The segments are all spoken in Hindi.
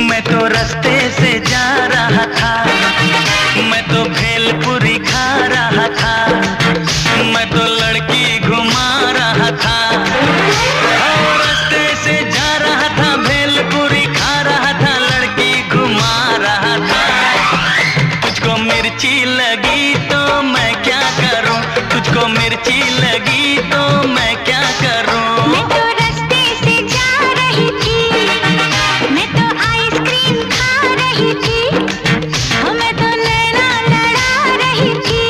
मैं तो रास्ते से जा रहा था, मैं तो भेलपुरी खा रहा था, मैं तो लड़की घुमा रहा था। रास्ते से जा रहा था, भेलपुरी खा रहा था, लड़की घुमा रहा था। तुझको मिर्ची लगी तो मैं क्या करूं, तुझको मिर्ची लगी तो मैं क्या करूं। मैं तो रास्ते से जा रही थी, मैं तो आइसक्रीम खा रही थी, मैं तो नैना लड़ा रही थी।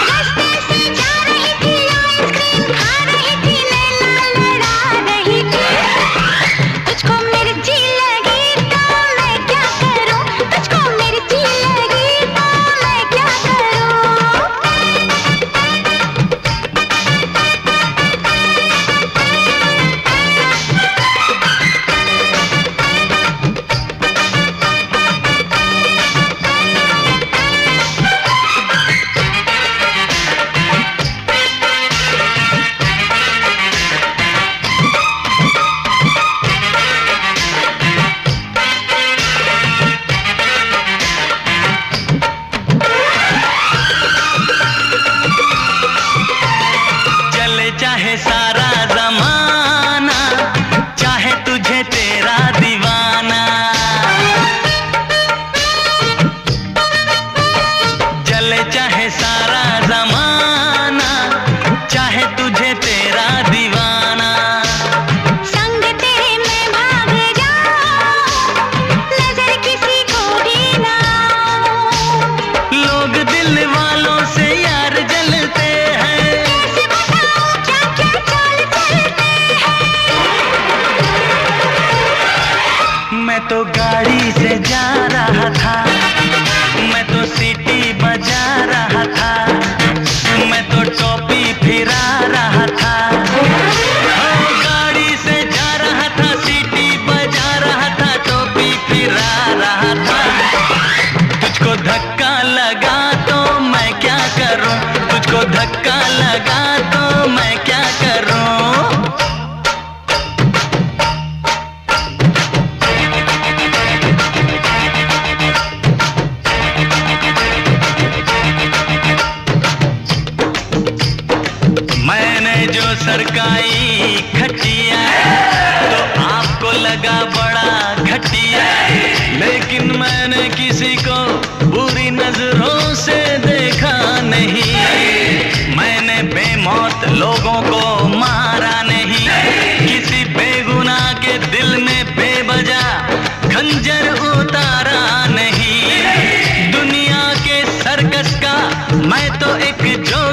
रास्ते से जा रही थी, आइसक्रीम खा रही थी, नैना लड़ा रही थी। तुझको मिर्ची लगी तो मैं क्या करूं, तुझको मिर्ची लगी तो मैं क्या करूं। चले चाहे सारा जमाना, चाहे तुझे तेरा दीवाना। चले चाहे सारा जमाना, चाहे तुझे तेरा दीवाना। संग तेरे मैं भाग जाऊं, नजर किसी को भी ना आऊं। लोग दिल वालों से यार जलते हैं, कैसे बताऊं क्या क्या चाल चलते हैं। मैं तो गाड़ी से जा रहा था, मैं तो सीटी बजा रहा था, मैं तो टोपी फिरा रहा था। गाड़ी से जा रहा था, सीटी बजा रहा था, टोपी फिरा रहा था। तुझको धक्का लगा तो मैं क्या करूं, तुझको धक्का लगा तो मैं क्या करूं। मैंने जो सरकाई खटिया तो आपको लगा बड़ा घटिया, लेकिन मैंने किसी को बुरी नजरों से देखा नहीं। मैंने बेमौत लोगों को मारा नहीं, किसी बेगुनाह के दिल में बेवजह खंजर उतारा नहीं। दुनिया के सर्कस का मैं तो एक जो